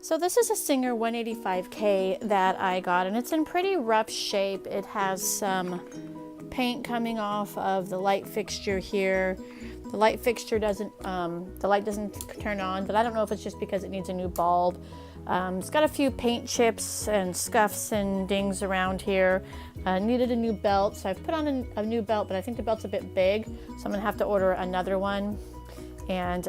So this is a Singer 185K that I got, and it's in pretty rough shape. It has some paint coming off of the light fixture here. The light fixture doesn't, the light doesn't turn on, but I don't know if it's just because it needs a new bulb. It's got a few paint chips and scuffs and dings around here. Needed a new belt, so I've put on a new belt, but I think the belt's a bit big, so I'm gonna have to order another one. And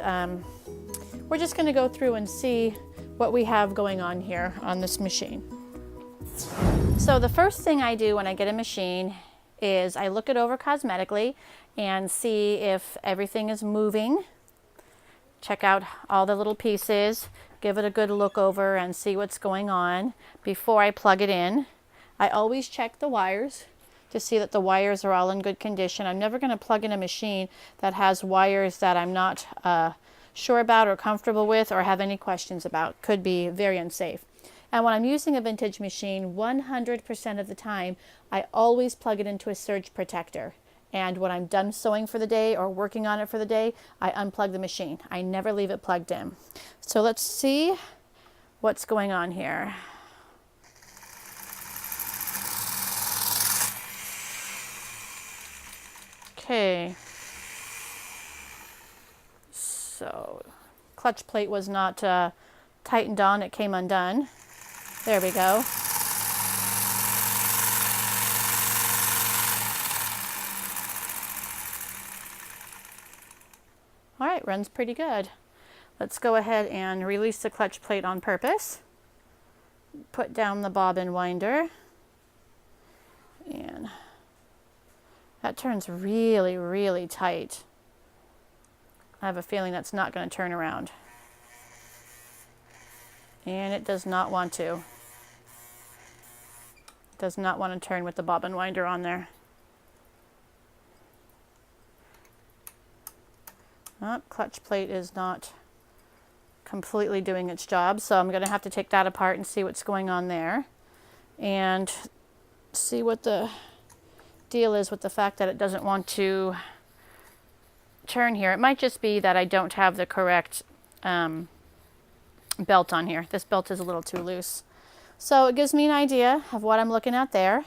we're just gonna go through and see what we have going on here on this machine. So the first thing I do when I get a machine is I look it over cosmetically and see if everything is moving. Check out all the little pieces, give it a good look over and see what's going on before I plug it in. I always check the wires to see that the wires are all in good condition. I'm never going to plug in a machine that has wires that I'm not sure about or comfortable with or have any questions about. Could be very unsafe. And when I'm using a vintage machine, 100% of the time, I always plug it into a surge protector. And when I'm done sewing for the day or working on it for the day, I unplug the machine. I never leave it plugged in. So let's see what's going on here. Okay. So clutch plate was not tightened on, it came undone. There we go. All right, runs pretty good. Let's go ahead and release the clutch plate on purpose. Put down the bobbin winder. And that turns really, really tight. I have a feeling that's not going to turn around. And it does not want to. It does not want to turn with the bobbin winder on there. Oh, clutch plate is not completely doing its job, so I'm going to have to take that apart and see what's going on there. And see what the deal is with the fact that it doesn't want to turn here. It might just be that I don't have the correct belt on here. This belt is a little too loose. So it gives me an idea of what I'm looking at there,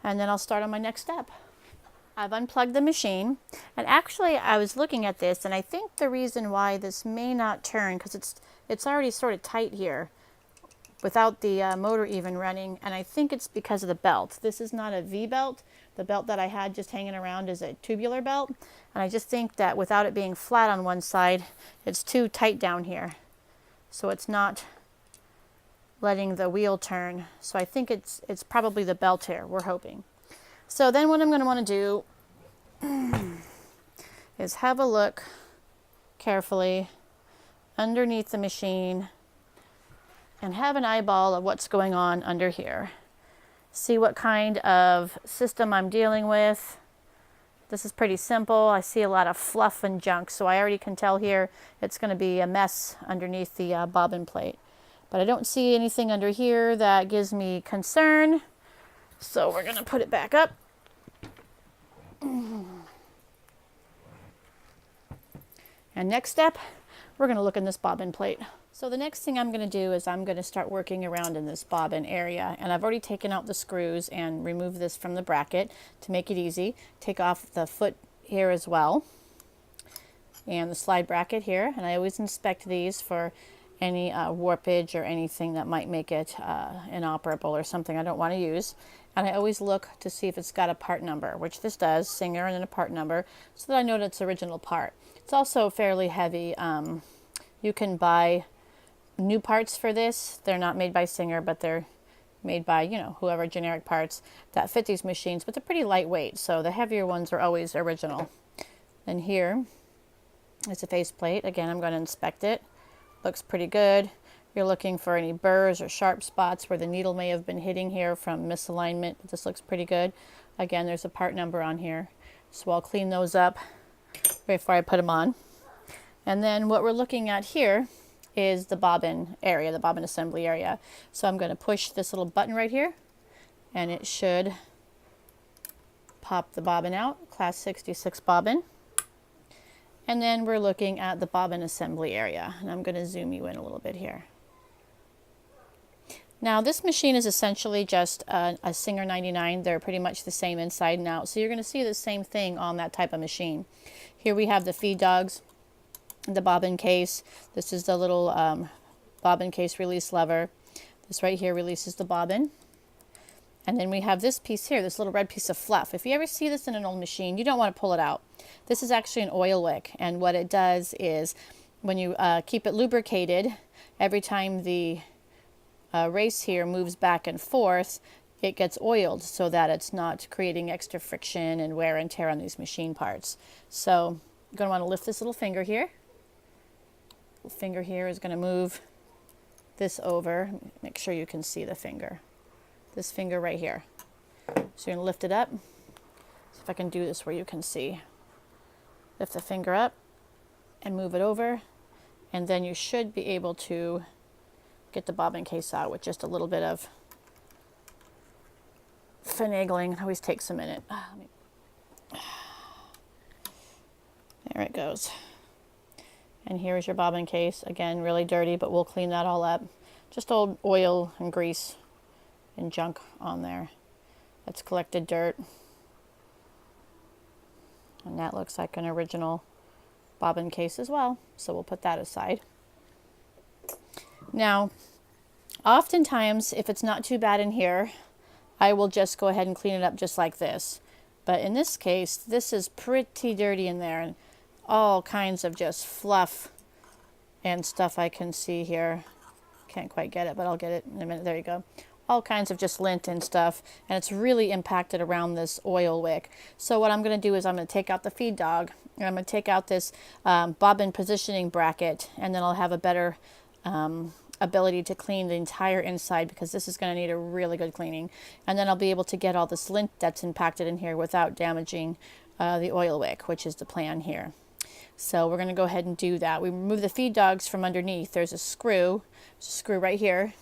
and then I'll start on my next step. I've unplugged the machine, and actually I was looking at this, and I think the reason why this may not turn, because it's already sort of tight here without the motor even running, and I think it's because of the belt. This is not a V belt. The belt that I had just hanging around is a tubular belt, and I just think that without it being flat on one side, it's too tight down here. So it's not letting the wheel turn. So I think it's probably the belt here, we're hoping. So then what I'm going to want to do is have a look carefully underneath the machine and have an eyeball of what's going on under here. See what kind of system I'm dealing with. This is pretty simple. I see a lot of fluff and junk, so I already can tell here it's going to be a mess underneath the bobbin plate. But I don't see anything under here that gives me concern, so we're going to put it back up. And next step, we're going to look in this bobbin plate. So the next thing I'm going to do is I'm going to start working around in this bobbin area, and I've already taken out the screws and removed this from the bracket to make it easy. Take off the foot here as well and the slide bracket here, and I always inspect these for any warpage or anything that might make it inoperable or something I don't want to use. And I always look to see if it's got a part number, which this does, Singer, and then a part number, so that I know it's original part. It's also fairly heavy. You can buy new parts for this. They're not made by Singer, but they're made by, you know, whoever, generic parts that fit these machines, but they're pretty lightweight, so the heavier ones are always original. And here is a faceplate. Again, I'm going to inspect it. Looks pretty good. You're looking for any burrs or sharp spots where the needle may have been hitting here from misalignment, but this looks pretty good. Again, there's a part number on here, so I'll clean those up before I put them on. And then what we're looking at here is the bobbin area, the bobbin assembly area. So I'm going to push this little button right here, and it should pop the bobbin out, class 66 bobbin. And then we're looking at the bobbin assembly area, and I'm going to zoom you in a little bit here. Now this machine is essentially just a Singer 99. They're pretty much the same inside and out. So you're going to see the same thing on that type of machine. Here we have the feed dogs, the bobbin case. This is the little bobbin case release lever. This right here releases the bobbin. And then we have this piece here, this little red piece of fluff. If you ever see this in an old machine, you don't want to pull it out. This is actually an oil wick. And what it does is when you keep it lubricated, every time the race here moves back and forth, it gets oiled so that it's not creating extra friction and wear and tear on these machine parts. So you're going to want to lift this little finger here. The finger here is going to move this over. Make sure you can see the finger. This finger right here. So you're going to lift it up. See if I can do this where you can see. Lift the finger up and move it over. And then you should be able to get the bobbin case out with just a little bit of finagling. It always takes a minute. There it goes. And here's your bobbin case. Again, really dirty, but we'll clean that all up. Just old oil and grease and junk on there. That's collected dirt. And that looks like an original bobbin case as well. So we'll put that aside. Now, oftentimes, if it's not too bad in here, I will just go ahead and clean it up just like this. But in this case, this is pretty dirty in there, and all kinds of just fluff and stuff I can see here. Can't quite get it, but I'll get it in a minute. There you go. All kinds of just lint and stuff, and it's really impacted around this oil wick. So what I'm going to do is I'm going to take out the feed dog, and I'm going to take out this bobbin positioning bracket, and then I'll have a better ability to clean the entire inside, because this is going to need a really good cleaning. And then I'll be able to get all this lint that's impacted in here without damaging the oil wick, which is the plan here. So we're going to go ahead and do that. We remove the feed dogs from underneath. There's a screw right here,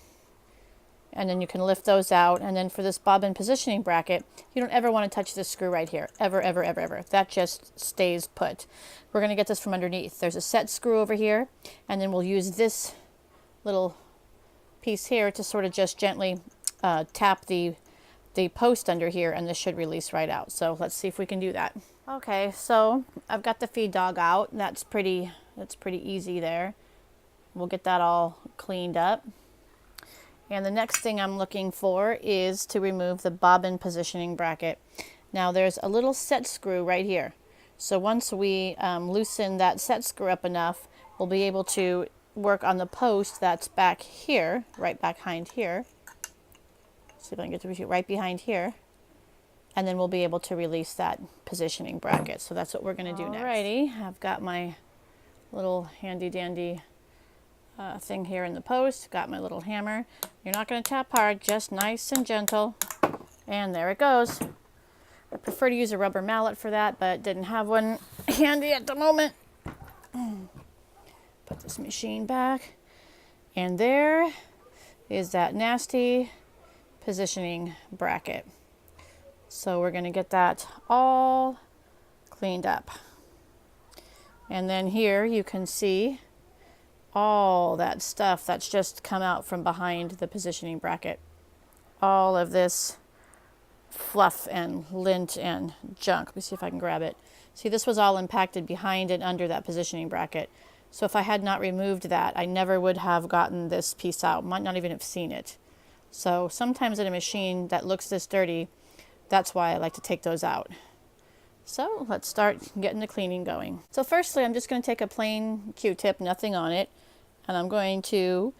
and then you can lift those out. And then for this bobbin positioning bracket, you don't ever want to touch this screw right here. Ever, ever, ever, ever. That just stays put. We're going to get this from underneath. There's a set screw over here, and then we'll use this little piece here to sort of just gently tap the post under here, and this should release right out. So let's see if we can do that. Okay, so I've got the feed dog out. That's pretty easy there. We'll get that all cleaned up. And the next thing I'm looking for is to remove the bobbin positioning bracket. Now there's a little set screw right here. So once we loosen that set screw up enough, we'll be able to work on the post that's back here, right behind here. See if I can get to reach it right behind here. And then we'll be able to release that positioning bracket. So that's what we're going to do next. Alrighty, I've got my little handy dandy thing here in the post. Got my little hammer. You're not going to tap hard, just nice and gentle. And there it goes. I prefer to use a rubber mallet for that, but didn't have one handy at the moment. Put this machine back. And there is that nasty positioning bracket. So we're going to get that all cleaned up. And then here you can see all that stuff that's just come out from behind the positioning bracket. All of this fluff and lint and junk. Let me see if I can grab it. See, this was all impacted behind and under that positioning bracket. So if I had not removed that, I never would have gotten this piece out. Might not even have seen it. So sometimes in a machine that looks this dirty, that's why I like to take those out. So let's start getting the cleaning going. So firstly, I'm just going to take a plain Q-tip, nothing on it, and I'm going to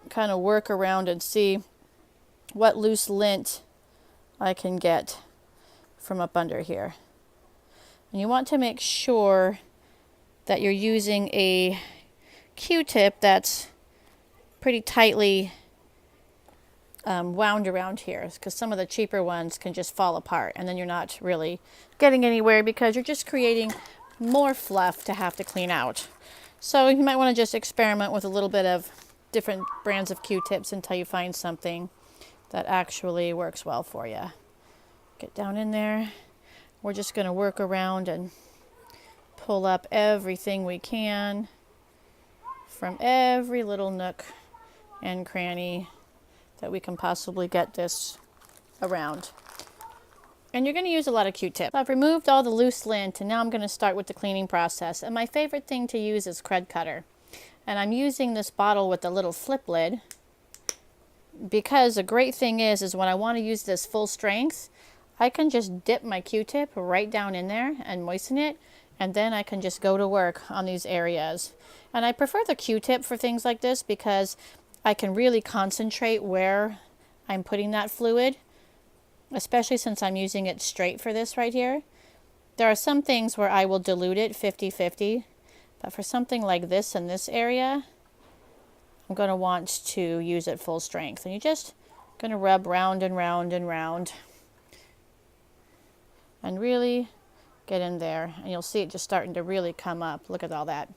kind of work around and see what loose lint I can get from up under here. And you want to make sure that you're using a Q-tip that's pretty tightly wound around here, because some of the cheaper ones can just fall apart, and then you're not really getting anywhere because you're just creating more fluff to have to clean out. So you might want to just experiment with a little bit of different brands of Q-tips until you find something that actually works well for you. Get down in there. We're just going to work around and pull up everything we can from every little nook and cranny that we can possibly get this around. And you're going to use a lot of Q-tip. I've removed all the loose lint, and now I'm going to start with the cleaning process. And my favorite thing to use is Cred Cutter. And I'm using this bottle with the little flip lid because a great thing is when I want to use this full strength, I can just dip my Q-tip right down in there and moisten it, and then I can just go to work on these areas. And I prefer the Q-tip for things like this because I can really concentrate where I'm putting that fluid, especially since I'm using it straight for this right here. There are some things where I will dilute it 50-50, but for something like this in this area, I'm going to want to use it full strength. And you're just going to rub round and round and round and really get in there. And you'll see it just starting to really come up. Look at all that.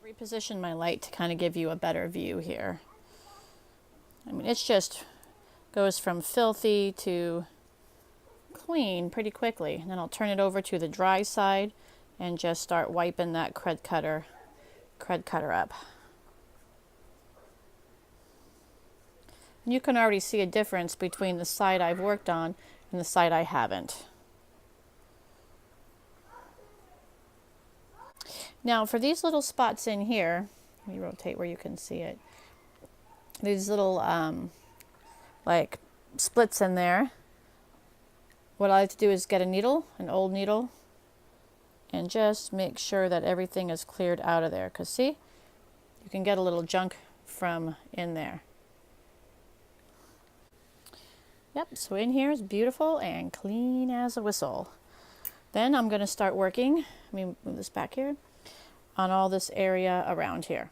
Reposition my light to kind of give you a better view here. I mean, it's just goes from filthy to clean pretty quickly. And then I'll turn it over to the dry side and just start wiping that Cred Cutter up. And you can already see a difference between the side I've worked on and the side I haven't. Now for these little spots in here, let me rotate where you can see it. These little like splits in there. What I like to do is get a needle, an old needle, and just make sure that everything is cleared out of there. Because see, you can get a little junk from in there. Yep, so in here is beautiful and clean as a whistle. Then I'm going to start working, let me move this back here, on all this area around here.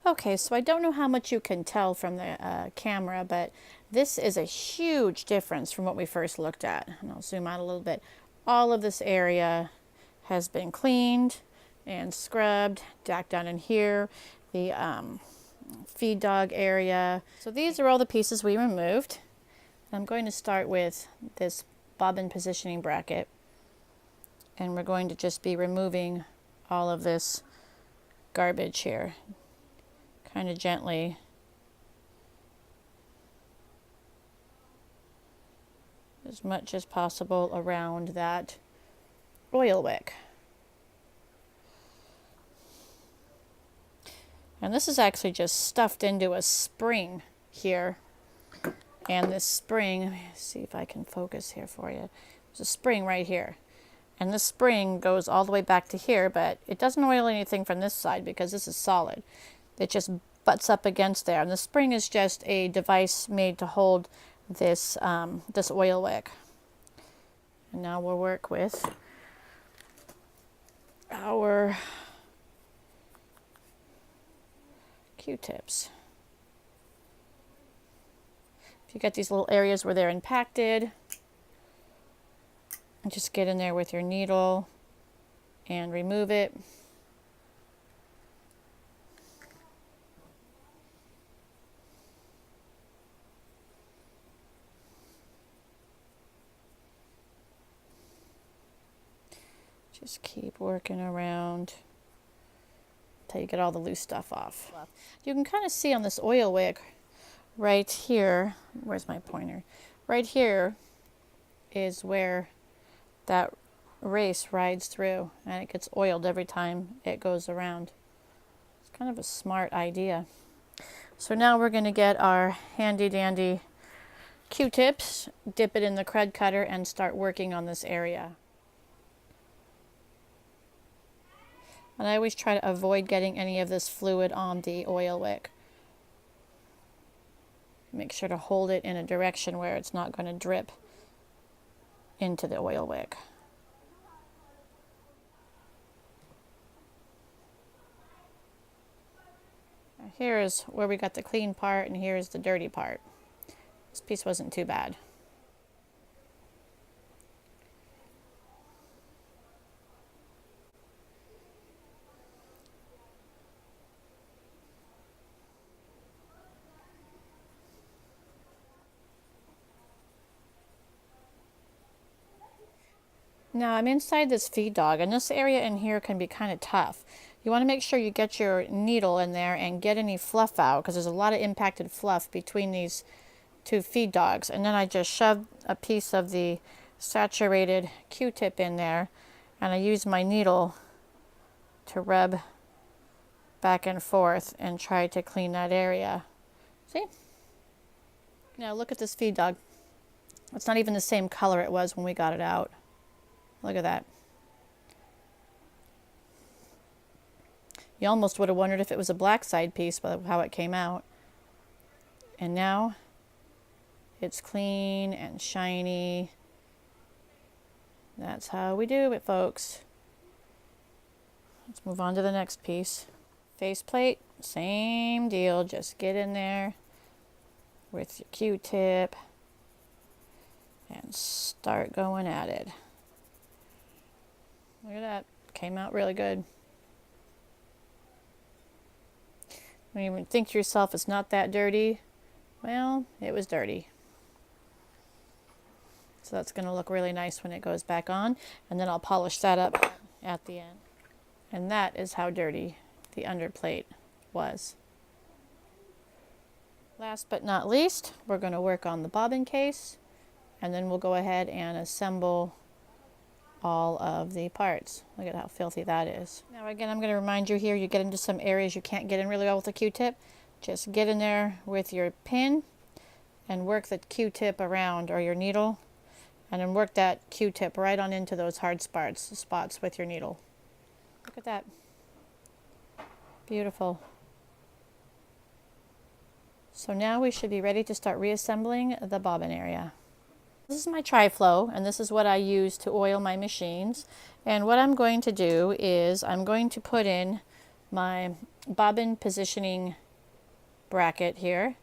Okay, so I don't know how much you can tell from the camera, but this is a huge difference from what we first looked at. And I'll zoom out a little bit. All of this area has been cleaned and scrubbed, back down in here, the feed dog area. So these are all the pieces we removed. I'm going to start with this bobbin positioning bracket, and we're going to just be removing all of this garbage here. Kind of gently. As much as possible around that oil wick. And this is actually just stuffed into a spring here. And this spring, let me see if I can focus here for you. There's a spring right here. And this spring goes all the way back to here, but it doesn't oil anything from this side because this is solid. It just butts up against there. And the spring is just a device made to hold this, this oil wick. And now we'll work with our Q-tips. If you get these little areas where they're impacted, just get in there with your needle and remove it. Just keep working around until you get all the loose stuff off. You can kind of see on this oil wick right here, where's my pointer? Right here is where that race rides through, and it gets oiled every time it goes around. It's kind of a smart idea. So now we're going to get our handy dandy Q-tips, dip it in the Cred Cutter, and start working on this area. And I always try to avoid getting any of this fluid on the oil wick. Make sure to hold it in a direction where it's not going to drip into the oil wick. Now here's where we got the clean part, and here's the dirty part. This piece wasn't too bad. Now I'm inside this feed dog, and this area in here can be kind of tough. You want to make sure you get your needle in there and get any fluff out, because there's a lot of impacted fluff between these two feed dogs. And then I just shoved a piece of the saturated Q-tip in there, and I use my needle to rub back and forth and try to clean that area. See? Now look at this feed dog. It's not even the same color it was when we got it out. Look at that. You almost would have wondered if it was a black side piece by how it came out. And now it's clean and shiny. That's how we do it, folks. Let's move on to the next piece. Faceplate, same deal. Just get in there with your Q-tip and start going at it. Look at that. Came out really good. When you think to yourself it's not that dirty, well, it was dirty. So that's going to look really nice when it goes back on, and then I'll polish that up at the end. And that is how dirty the underplate was. Last but not least, we're going to work on the bobbin case, and then we'll go ahead and assemble all of the parts. Look at how filthy that is. Now again, I'm going to remind you here, you get into some areas you can't get in really well with a Q-tip. Just get in there with your pin and work the Q-tip around, or your needle, and then work that Q-tip right on into those hard spots with your needle. Look at that. Beautiful. So now we should be ready to start reassembling the bobbin area. This is my tri-flow, and this is what I use to oil my machines. And what I'm going to do is I'm going to put in my bobbin positioning bracket here.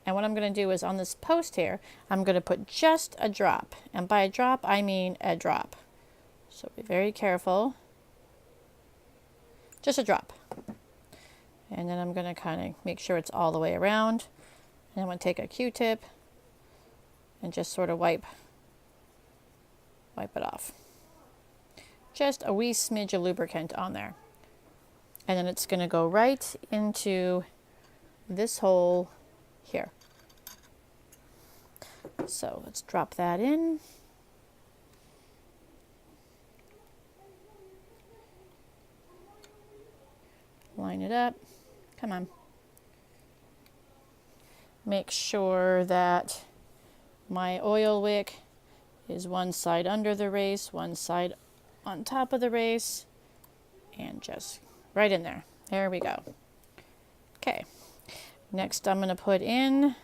And what I'm going to do is on this post here, I'm going to put just a drop. And by a drop, I mean a drop. So be very careful. Just a drop. And then I'm going to kind of make sure it's all the way around. And I'm going to take a Q-tip and just sort of wipe it off. Just a wee smidge of lubricant on there. And then it's going to go right into this hole here. So let's drop that in. Line it up. Come on. Make sure that my oil wick is one side under the race, one side on top of the race, and just right in there. There we go. Okay. Next I'm going to put in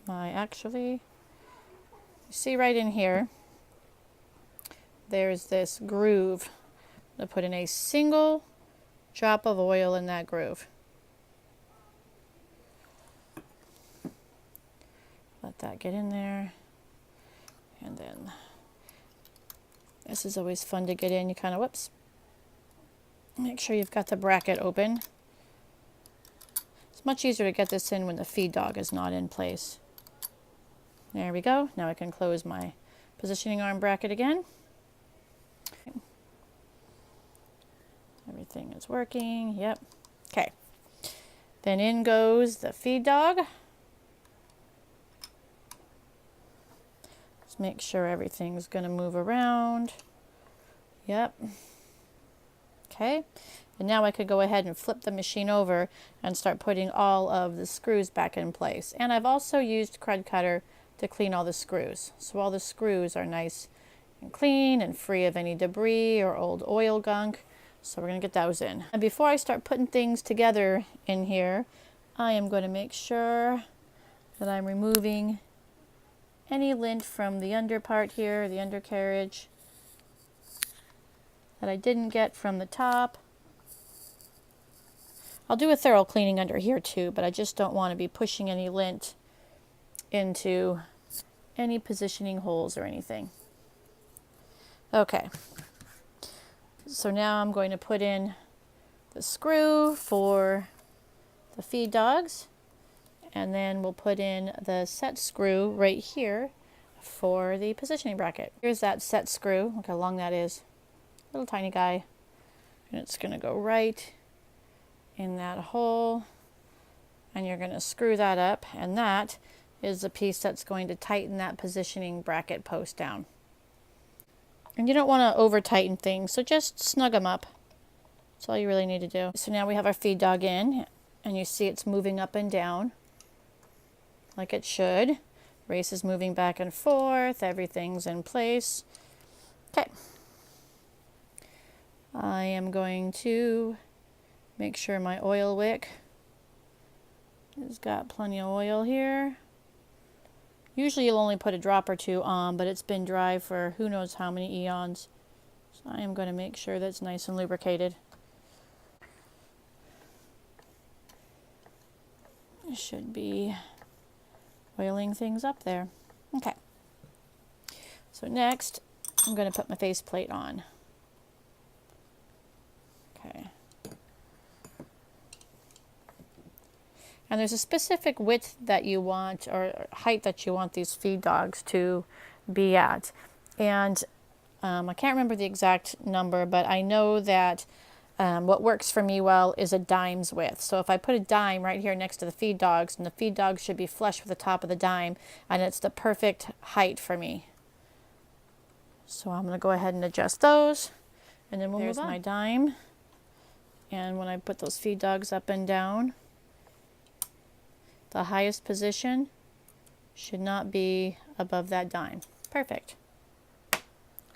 you see right in here, there's this groove. I'm going to put in a single drop of oil in that groove. Let that get in there. And then this is always fun to get in. You kind of, whoops. Make sure you've got the bracket open. It's much easier to get this in when the feed dog is not in place. There we go. Now I can close my positioning arm bracket again. Everything is working. Yep. Okay. Then in goes the feed dog. Just make sure everything's going to move around. Yep. Okay. And now I could go ahead and flip the machine over and start putting all of the screws back in place. And I've also used Crud Cutter to clean all the screws. So all the screws are nice and clean and free of any debris or old oil gunk. So we're going to get those in. And before I start putting things together in here, I am going to make sure that I'm removing any lint from the under part here, the undercarriage, that I didn't get from the top. I'll do a thorough cleaning under here too, but I just don't want to be pushing any lint into any positioning holes or anything. Okay. So now I'm going to put in the screw for the feed dogs, and then we'll put in the set screw right here for the positioning bracket. Here's that set screw. Look how long that is. Little tiny guy. And it's going to go right in that hole. And you're going to screw that up. And that is the piece that's going to tighten that positioning bracket post down. And you don't want to over tighten things, so just snug them up. That's all you really need to do. So now we have our feed dog in, and you see it's moving up and down like it should. Race is moving back and forth. Everything's in place. Okay. I am going to make sure my oil wick has got plenty of oil here. Usually you'll only put a drop or two on, but it's been dry for who knows how many eons. So I am going to make sure that's nice and lubricated. I should be oiling things up there. Okay. So next, I'm going to put my faceplate on. Okay. And there's a specific width that you want, or height that you want these feed dogs to be at. And I can't remember the exact number, but I know that what works for me well is a dime's width. So if I put a dime right here next to the feed dogs, and the feed dogs should be flush with the top of the dime, and it's the perfect height for me. So I'm going to go ahead and adjust those, and then we'll move on. There's my dime. And when I put those feed dogs up and down, the highest position should not be above that dime. Perfect.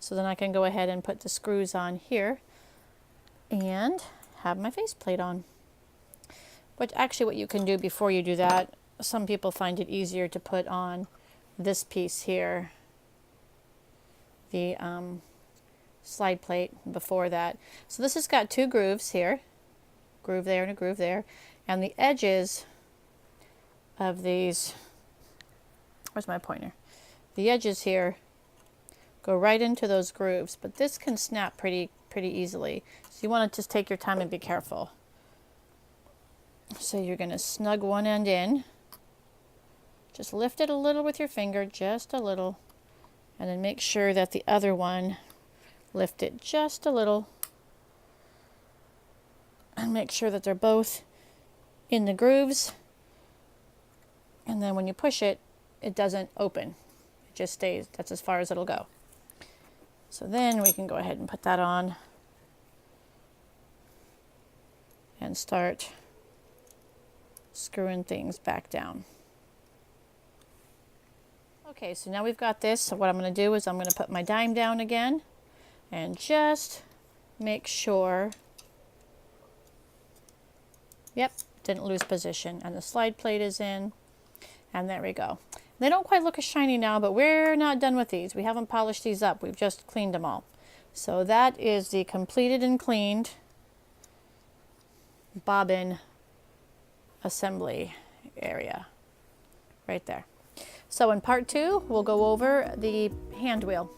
So then I can go ahead and put the screws on here and have my faceplate on. But actually what you can do before you do that, some people find it easier to put on this piece here, the slide plate before that. So this has got two grooves here, groove there and a groove there, and the edges of these, where's my pointer? The edges here go right into those grooves, but this can snap pretty easily. So you want to just take your time and be careful. So you're going to snug one end in. Just lift it a little with your finger, just a little, and then make sure that the other one, lift it just a little, and make sure that they're both in the grooves. And then when you push it, it doesn't open. It just stays. That's as far as it'll go. So then we can go ahead and put that on and start screwing things back down. Okay, so now we've got this. So what I'm going to do is I'm going to put my dime down again and just make sure, yep, didn't lose position, and the slide plate is in. And there we go. They don't quite look as shiny now, but we're not done with these. We haven't polished these up. We've just cleaned them all. So that is the completed and cleaned bobbin assembly area right there. So in part 2, we'll go over the hand wheel.